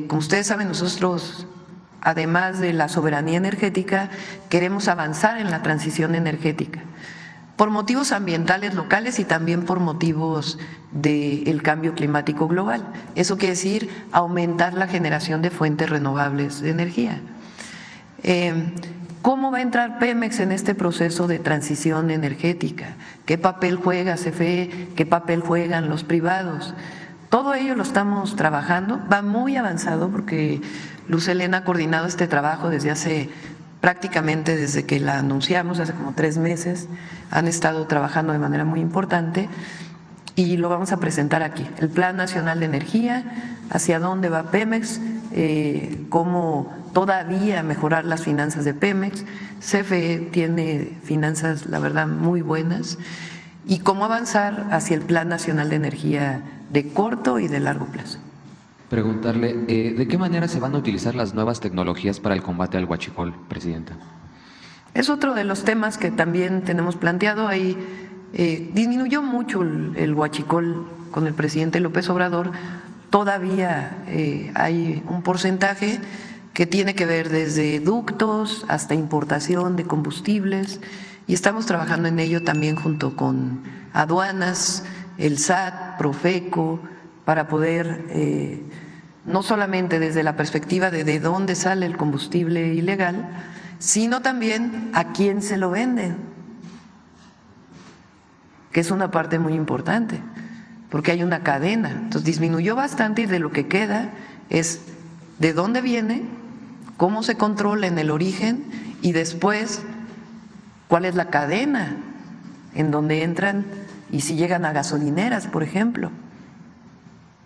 Como ustedes saben, nosotros, además de la soberanía energética, queremos avanzar en la transición energética por motivos ambientales locales y también por motivos del cambio climático global. Eso quiere decir aumentar la generación de fuentes renovables de energía. ¿Cómo va a entrar Pemex en este proceso de transición energética? ¿Qué papel juega CFE? ¿Qué papel juegan los privados? Todo ello lo estamos trabajando, va muy avanzado porque Luz Helena ha coordinado este trabajo prácticamente desde que la anunciamos, hace como 3 meses, han estado trabajando de manera muy importante y lo vamos a presentar aquí. El Plan Nacional de Energía, hacia dónde va Pemex, cómo todavía mejorar las finanzas de Pemex. CFE tiene finanzas, la verdad, muy buenas, y cómo avanzar hacia el Plan Nacional de Energía de corto y de largo plazo. Preguntarle, ¿de qué manera se van a utilizar las nuevas tecnologías para el combate al huachicol, Presidenta? Es otro de los temas que también tenemos planteado. Ahí disminuyó mucho el huachicol con el presidente López Obrador. Todavía hay un porcentaje que tiene que ver desde ductos hasta importación de combustibles, y estamos trabajando en ello también junto con aduanas, el SAT, Profeco, para poder no solamente desde la perspectiva de dónde sale el combustible ilegal, sino también a quién se lo venden, que es una parte muy importante, porque hay una cadena. Entonces disminuyó bastante, y de lo que queda es de dónde viene, cómo se controla en el origen y después cuál es la cadena en donde entran y si llegan a gasolineras, por ejemplo.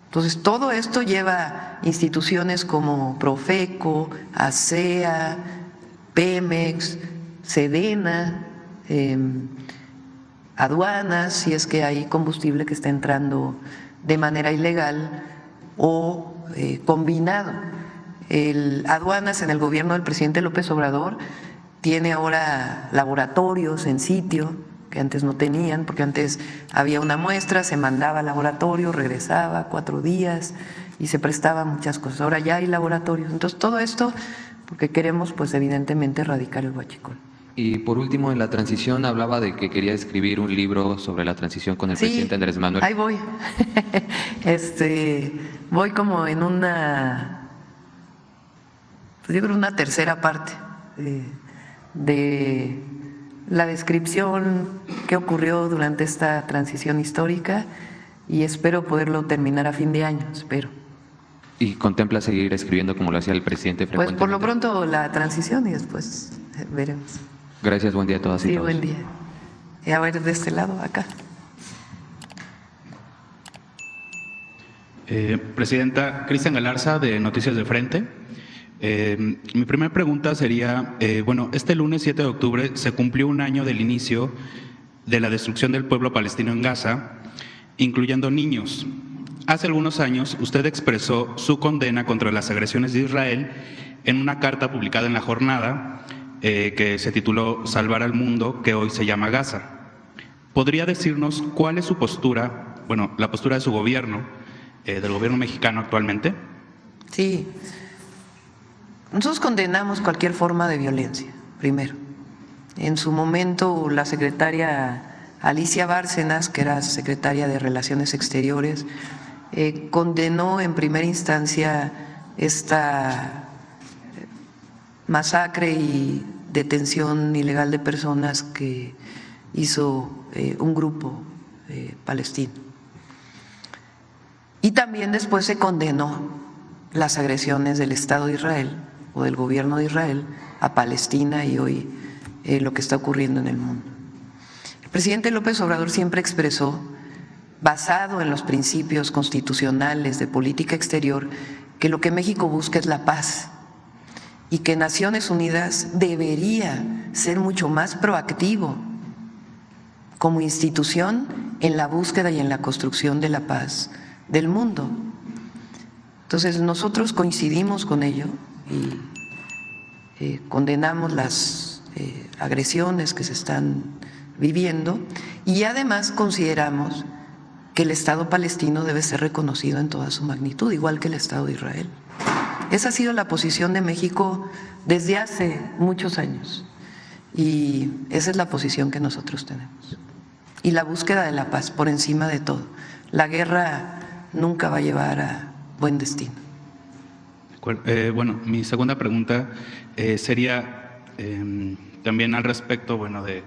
Entonces, todo esto lleva instituciones como Profeco, ASEA, Pemex, Sedena, aduanas, si es que hay combustible que está entrando de manera ilegal o combinado. Aduanas en el gobierno del presidente López Obrador tiene ahora laboratorios en sitio que antes no tenían, porque antes había una muestra, se mandaba al laboratorio, regresaba 4 días y se prestaba muchas cosas. Ahora ya hay laboratorios. Entonces, todo esto porque queremos, pues evidentemente, erradicar el huachicol. Y por último, en la transición hablaba de que quería escribir un libro sobre la transición con el presidente Andrés Manuel. Ahí voy. Voy como en una, pues yo creo, una tercera parte de la descripción que ocurrió durante esta transición histórica, y espero poderlo terminar a fin de año, espero. ¿Y contempla seguir escribiendo como lo hacía el presidente frecuentemente? Pues por lo pronto la transición y después veremos. Gracias, buen día a todas y todos. Sí, buen día. Y a ver, de este lado, acá. Presidenta, Cristian Galarza, de Noticias de Frente. Mi primera pregunta sería, bueno, este lunes 7 de octubre se cumplió 1 año del inicio de la destrucción del pueblo palestino en Gaza, incluyendo niños. Hace algunos años usted expresó su condena contra las agresiones de Israel en una carta publicada en La Jornada que se tituló Salvar al mundo, que hoy se llama Gaza. ¿Podría decirnos cuál es su postura, bueno, la postura de su gobierno, del gobierno mexicano actualmente? Sí. Nosotros condenamos cualquier forma de violencia, primero. En su momento, la secretaria Alicia Bárcenas, que era secretaria de Relaciones Exteriores, condenó en primera instancia esta masacre y detención ilegal de personas que hizo un grupo palestino. Y también después se condenó las agresiones del Estado de Israel o del gobierno de Israel a Palestina y hoy lo que está ocurriendo en el mundo. El presidente López Obrador siempre expresó, basado en los principios constitucionales de política exterior, que lo que México busca es la paz y que Naciones Unidas debería ser mucho más proactivo como institución en la búsqueda y en la construcción de la paz del mundo. Entonces nosotros coincidimos con ello y condenamos las agresiones que se están viviendo, y además consideramos que el Estado palestino debe ser reconocido en toda su magnitud, igual que el Estado de Israel. Esa ha sido la posición de México desde hace muchos años y esa es la posición que nosotros tenemos. Y la búsqueda de la paz por encima de todo. La guerra nunca va a llevar a buen destino. Bueno, mi segunda pregunta sería también al respecto, bueno, de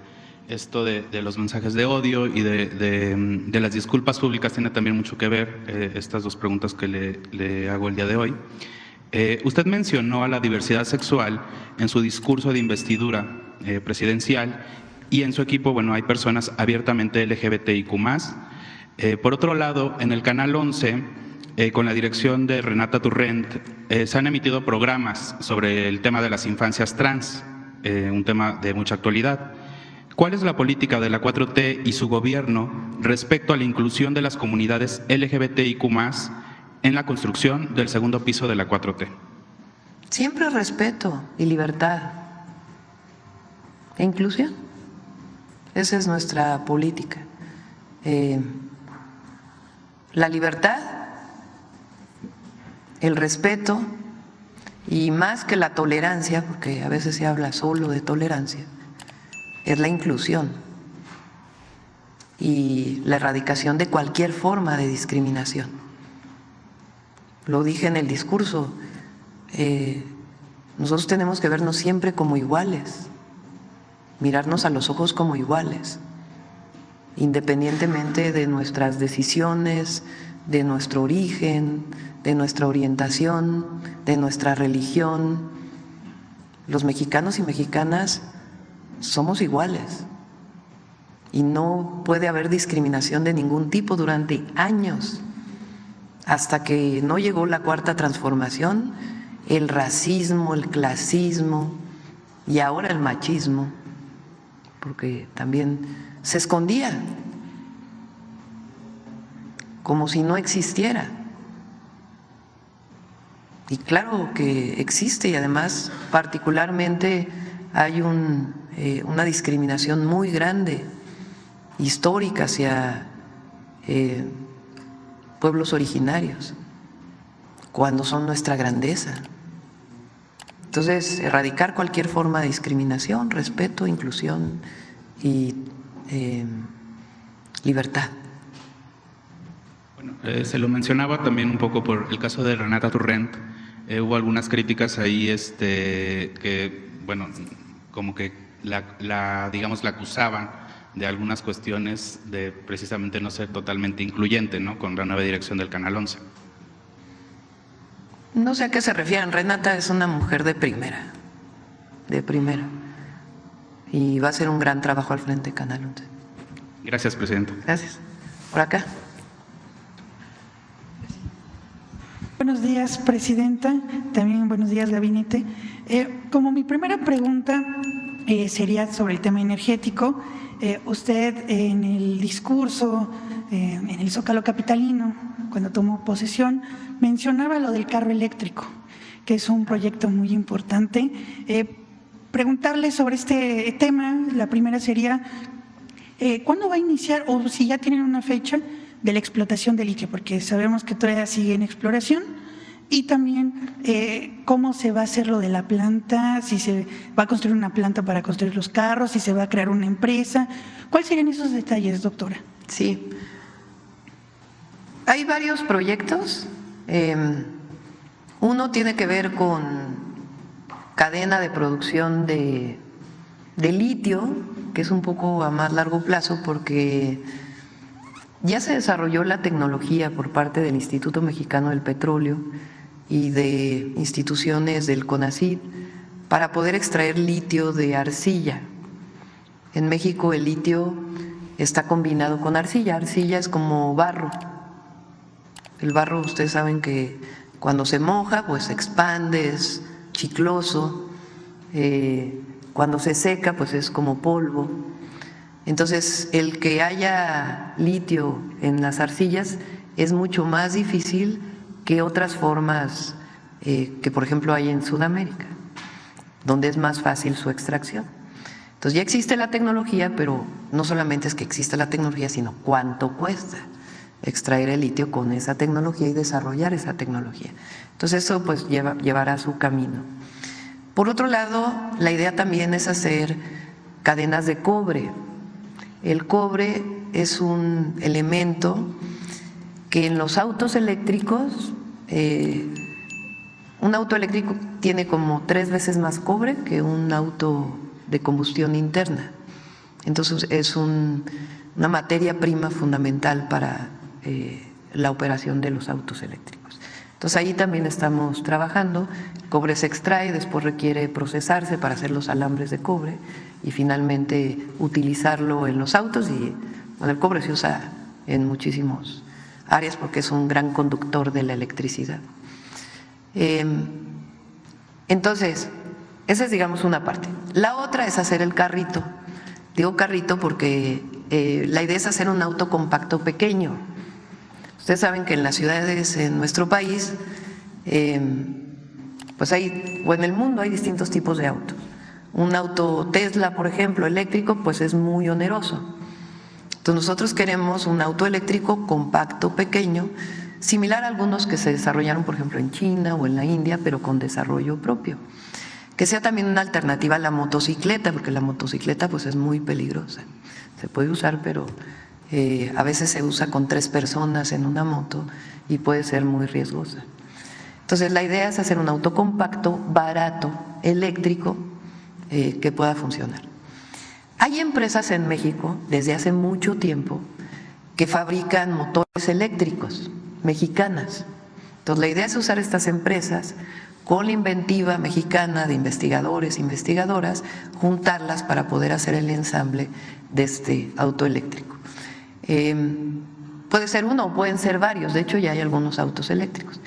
esto de los mensajes de odio y de las disculpas públicas. Tiene también mucho que ver estas dos preguntas que le hago el día de hoy. Usted mencionó a la diversidad sexual en su discurso de investidura presidencial y en su equipo, bueno, hay personas abiertamente LGBTIQ+. Por otro lado, en el Canal 11, con la dirección de Renata Turrent, se han emitido programas sobre el tema de las infancias trans, un tema de mucha actualidad. ¿Cuál es la política de la 4T y su gobierno respecto a la inclusión de las comunidades LGBTIQ+ en la construcción del segundo piso de la 4T? Siempre respeto y libertad e inclusión. Esa es nuestra política. La libertad, el respeto y más que la tolerancia, porque a veces se habla solo de tolerancia, es la inclusión y la erradicación de cualquier forma de discriminación. Lo dije en el discurso, nosotros tenemos que vernos siempre como iguales, mirarnos a los ojos como iguales, independientemente de nuestras decisiones, de nuestro origen, de nuestra orientación, de nuestra religión. Los mexicanos y mexicanas somos iguales y no puede haber discriminación de ningún tipo durante años, hasta que no llegó la Cuarta Transformación, el racismo, el clasismo y ahora el machismo, porque también se escondía como si no existiera. Y claro que existe, y además particularmente hay una discriminación muy grande, histórica, hacia pueblos originarios, cuando son nuestra grandeza. Entonces, erradicar cualquier forma de discriminación, respeto, inclusión y libertad. Bueno, se lo mencionaba también un poco por el caso de Renata Turrent. Hubo algunas críticas ahí que, bueno, como que digamos, la acusaban de algunas cuestiones de precisamente no ser totalmente incluyente, ¿no?, con la nueva dirección del Canal 11. No sé a qué se refieren. Renata es una mujer de primera, y va a hacer un gran trabajo al frente de Canal 11. Gracias, Presidenta. Gracias. Por acá. Buenos días, Presidenta. También buenos días, Gabinete. Como mi primera pregunta sería sobre el tema energético. Usted en el discurso, en el Zócalo capitalino, cuando tomó posesión, mencionaba lo del carro eléctrico, que es un proyecto muy importante. Preguntarle sobre este tema, la primera sería, ¿cuándo va a iniciar, o si ya tienen una fecha, de la explotación de litio? Porque sabemos que todavía sigue en exploración. Y también cómo se va a hacer lo de la planta, si se va a construir una planta para construir los carros, si se va a crear una empresa. ¿Cuáles serían esos detalles, doctora? Sí. Hay varios proyectos. Uno tiene que ver con cadena de producción de litio, que es un poco a más largo plazo porque ya se desarrolló la tecnología por parte del Instituto Mexicano del Petróleo y de instituciones del CONACYT para poder extraer litio de arcilla. En México el litio está combinado con arcilla. Arcilla es como barro. El barro, ustedes saben que cuando se moja, pues se expande, es chicloso. Cuando se seca, pues es como polvo. Entonces, el que haya litio en las arcillas es mucho más difícil que otras formas que, por ejemplo, hay en Sudamérica, donde es más fácil su extracción. Entonces, ya existe la tecnología, pero no solamente es que exista la tecnología, sino cuánto cuesta. extraer el litio con esa tecnología y desarrollar esa tecnología. Entonces eso pues llevará su camino. Por otro lado, la idea también es hacer cadenas de cobre. El cobre es un elemento que en los autos eléctricos, un auto eléctrico tiene como 3 veces más cobre que un auto de combustión interna. Entonces es una materia prima fundamental para la operación de los autos eléctricos. Entonces ahí también estamos trabajando. El cobre se extrae, después requiere procesarse para hacer los alambres de cobre y finalmente utilizarlo en los autos. Y bueno, el cobre se usa en muchísimas áreas porque es un gran conductor de la electricidad. Entonces, esa es, digamos, una parte. La otra es hacer el carrito. Digo carrito porque la idea es hacer un auto compacto pequeño. Ustedes saben que en las ciudades en nuestro país, pues hay, o en el mundo hay distintos tipos de autos. Un auto Tesla, por ejemplo, eléctrico, pues es muy oneroso. Entonces nosotros queremos un auto eléctrico compacto, pequeño, similar a algunos que se desarrollaron, por ejemplo, en China o en la India, pero con desarrollo propio. Que sea también una alternativa a la motocicleta, porque la motocicleta pues es muy peligrosa. Se puede usar, pero a veces se usa con 3 personas en una moto y puede ser muy riesgosa. Entonces la idea es hacer un auto compacto, barato, eléctrico, que pueda funcionar. Hay empresas en México desde hace mucho tiempo que fabrican motores eléctricos, mexicanas. Entonces la idea es usar estas empresas con la inventiva mexicana de investigadores e investigadoras, juntarlas para poder hacer el ensamble de este auto eléctrico. Puede ser uno o pueden ser varios, de hecho ya hay algunos autos eléctricos.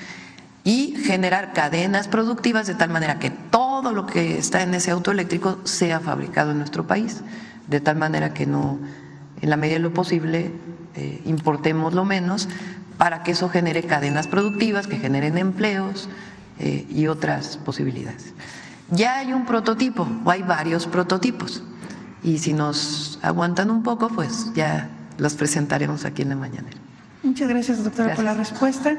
Y generar cadenas productivas de tal manera que todo lo que está en ese auto eléctrico sea fabricado en nuestro país, de tal manera que no, en la medida de lo posible, importemos lo menos, para que eso genere cadenas productivas, que generen empleos y otras posibilidades. Ya hay un prototipo, o hay varios prototipos, y si nos aguantan un poco, pues ya los presentaremos aquí en la mañanera. Muchas gracias, doctora, por la respuesta.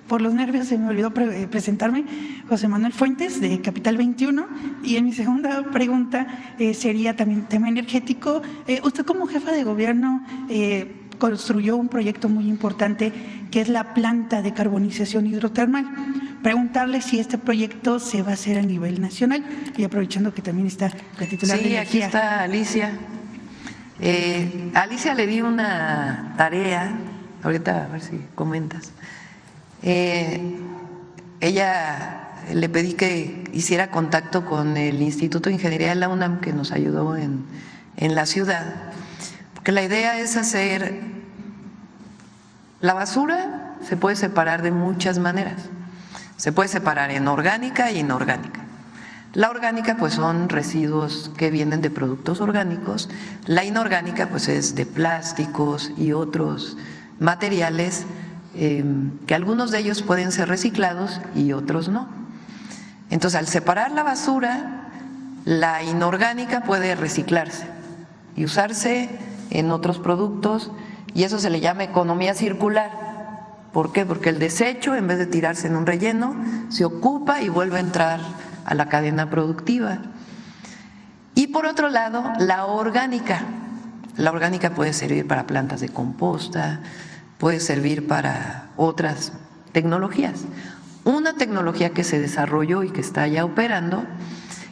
Por los nervios se me olvidó presentarme. José Manuel Fuentes, de Capital 21. Y en mi segunda pregunta sería también tema energético. Usted como jefa de gobierno construyó un proyecto muy importante que es la planta de carbonización hidrotermal. Preguntarle si este proyecto se va a hacer a nivel nacional y aprovechando que también está la titular de energía. Sí, aquí está Alicia. A Alicia le di una tarea, ahorita a ver si comentas. Ella le pedí que hiciera contacto con el Instituto de Ingeniería de la UNAM, que nos ayudó en la ciudad, porque la idea es hacer la basura, se puede separar de muchas maneras. Se puede separar en orgánica e inorgánica. La orgánica pues son residuos que vienen de productos orgánicos, la inorgánica pues es de plásticos y otros materiales que algunos de ellos pueden ser reciclados y otros no. Entonces al separar la basura, la inorgánica puede reciclarse y usarse en otros productos y eso se le llama economía circular. ¿Por qué? Porque el desecho, en vez de tirarse en un relleno, se ocupa y vuelve a entrar a la cadena productiva. Y por otro lado, la orgánica. La orgánica puede servir para plantas de composta, puede servir para otras tecnologías. Una tecnología que se desarrolló y que está ya operando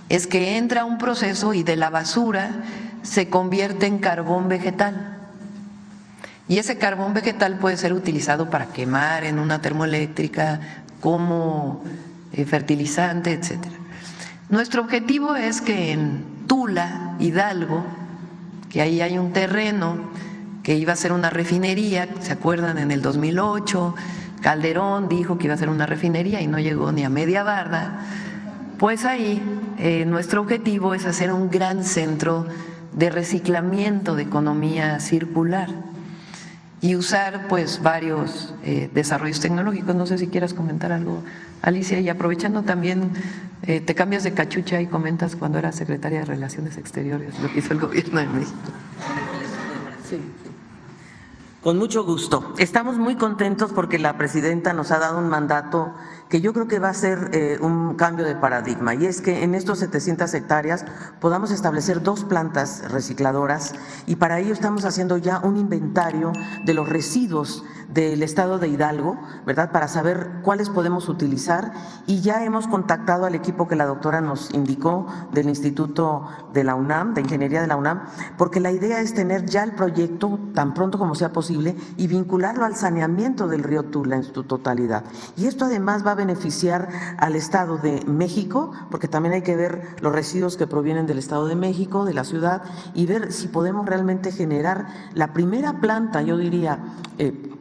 es que entra un proceso y de la basura se convierte en carbón vegetal. Y ese carbón vegetal puede ser utilizado para quemar en una termoeléctrica como fertilizante, etcétera. Nuestro objetivo es que en Tula, Hidalgo, que ahí hay un terreno que iba a ser una refinería, ¿se acuerdan? En el 2008, Calderón dijo que iba a ser una refinería y no llegó ni a media barda. Pues ahí nuestro objetivo es hacer un gran centro de reciclamiento de economía circular y usar pues varios desarrollos tecnológicos. No sé si quieras comentar algo, Alicia, y aprovechando también, te cambias de cachucha y comentas cuando eras secretaria de Relaciones Exteriores, lo que hizo el gobierno de México. Sí. Con mucho gusto. Estamos muy contentos porque la presidenta nos ha dado un mandato que yo creo que va a ser un cambio de paradigma, y es que en estos 700 hectáreas podamos establecer 2 plantas recicladoras, y para ello estamos haciendo ya un inventario de los residuos del estado de Hidalgo, ¿verdad?, para saber cuáles podemos utilizar, y ya hemos contactado al equipo que la doctora nos indicó del Instituto de la UNAM, de Ingeniería de la UNAM, porque la idea es tener ya el proyecto tan pronto como sea posible y vincularlo al saneamiento del río Tula en su totalidad. Y esto además va a beneficiar al Estado de México, porque también hay que ver los residuos que provienen del Estado de México, de la ciudad, y ver si podemos realmente generar la primera planta, yo diría,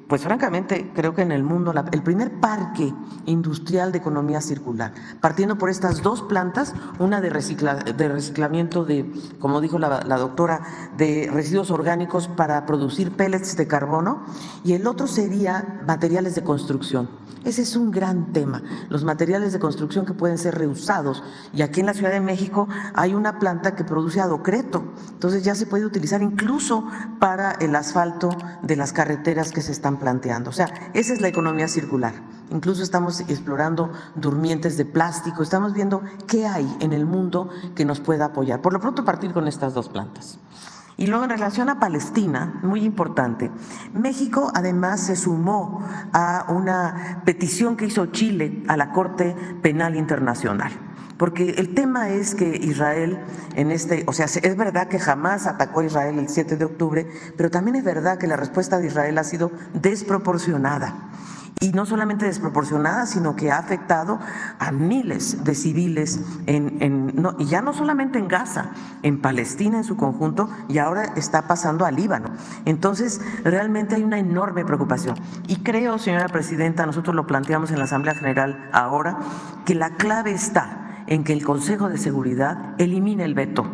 pues francamente creo que en el mundo, el primer parque industrial de economía circular, partiendo por estas 2 plantas, una de reciclamiento de, como dijo la doctora, de residuos orgánicos para producir pellets de carbono, y el otro sería materiales de construcción. Ese es un gran tema, los materiales de construcción que pueden ser reusados, y aquí en la Ciudad de México hay una planta que produce adocreto, entonces ya se puede utilizar incluso para el asfalto de las carreteras que se están planteando. O sea, esa es la economía circular. Incluso estamos explorando durmientes de plástico, estamos viendo qué hay en el mundo que nos pueda apoyar. Por lo pronto partir con estas 2 plantas. Y luego en relación a Palestina, muy importante, México además se sumó a una petición que hizo Chile a la Corte Penal Internacional. Porque el tema es que Israel o sea, es verdad que jamás atacó a Israel el 7 de octubre, pero también es verdad que la respuesta de Israel ha sido desproporcionada. Y no solamente desproporcionada, sino que ha afectado a miles de civiles, y ya no solamente en Gaza, en Palestina en su conjunto, y ahora está pasando a Líbano. Entonces, realmente hay una enorme preocupación. Y creo, señora presidenta, nosotros lo planteamos en la Asamblea General ahora, que la clave está en que el Consejo de Seguridad elimine el veto,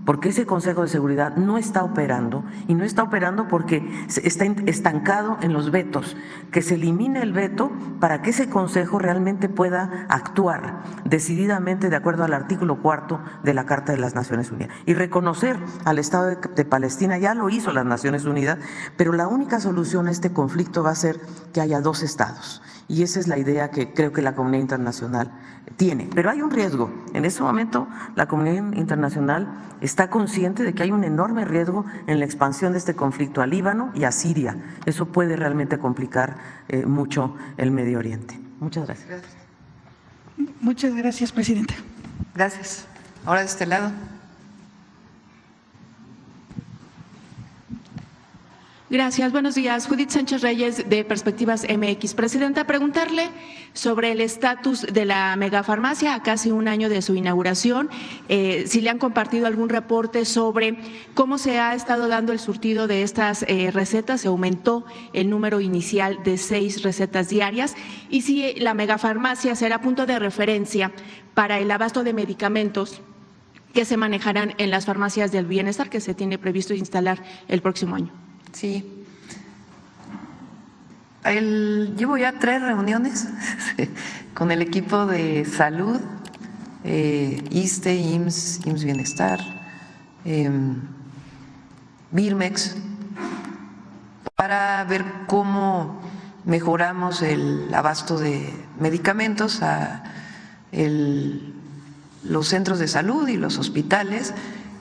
porque ese Consejo de Seguridad no está operando, y no está operando porque está estancado en los vetos. Que se elimine el veto para que ese Consejo realmente pueda actuar decididamente de acuerdo al artículo 4 de la Carta de las Naciones Unidas y reconocer al Estado de Palestina. Ya lo hizo las Naciones Unidas, pero la única solución a este conflicto va a ser que haya 2 estados, y esa es la idea que creo que la comunidad internacional tiene. Pero hay un riesgo. En ese momento la comunidad internacional está consciente de que hay un enorme riesgo en la expansión de este conflicto a Líbano y a Siria. Eso puede realmente complicar mucho el Medio Oriente. Muchas gracias. Muchas gracias, presidenta. Gracias. Ahora de este lado. Gracias, buenos días. Judith Sánchez Reyes, de Perspectivas MX. Presidenta, preguntarle sobre el estatus de la megafarmacia a casi un año de su inauguración, si le han compartido algún reporte sobre cómo se ha estado dando el surtido de estas recetas. Se aumentó el número inicial de 6 recetas diarias, y si la megafarmacia será punto de referencia para el abasto de medicamentos que se manejarán en las farmacias del bienestar que se tiene previsto instalar el próximo año. Sí. Llevo ya 3 reuniones con el equipo de salud, ISSSTE, IMSS Bienestar, Birmex, para ver cómo mejoramos el abasto de medicamentos a los centros de salud y los hospitales,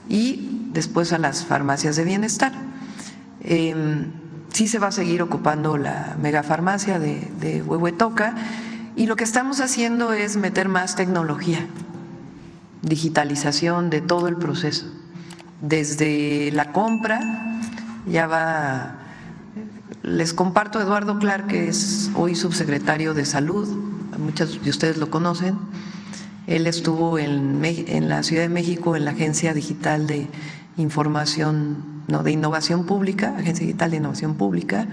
y después a las farmacias de bienestar. Sí se va a seguir ocupando la megafarmacia de Huehuetoca, y lo que estamos haciendo es meter más tecnología, digitalización de todo el proceso, desde la compra. Les comparto a Eduardo Clark, que es hoy subsecretario de Salud, muchos de ustedes lo conocen. Él estuvo en la Ciudad de México en la Agencia Digital de Innovación Pública, Agencia Digital de Innovación Pública,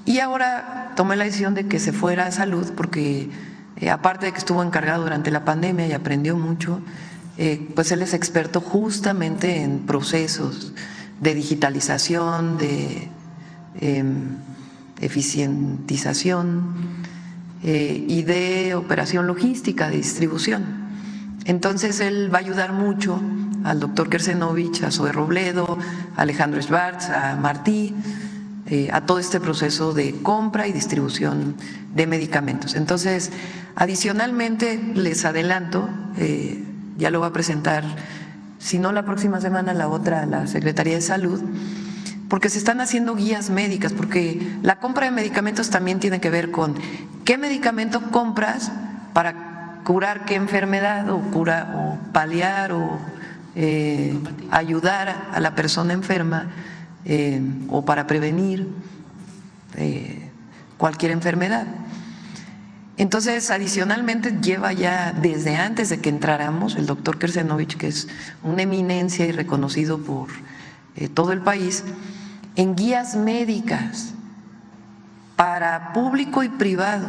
y ahora tomé la decisión de que se fuera a Salud, porque aparte de que estuvo encargado durante la pandemia y aprendió mucho, pues él es experto justamente en procesos de digitalización, de eficientización y de operación logística, de distribución. Entonces él va a ayudar mucho al doctor Kersenovich, a Zoe Robledo, a Alejandro Schwartz, a Martí, a todo este proceso de compra y distribución de medicamentos. Entonces, adicionalmente, les adelanto, ya lo va a presentar, si no la próxima semana, la otra, la Secretaría de Salud, porque se están haciendo guías médicas, porque la compra de medicamentos también tiene que ver con qué medicamento compras para curar qué enfermedad o paliar o ayudar a la persona enferma o para prevenir cualquier enfermedad. Entonces, adicionalmente, lleva ya desde antes de que entráramos el doctor Kersenovich, que es una eminencia y reconocido por todo el país, en guías médicas para público y privado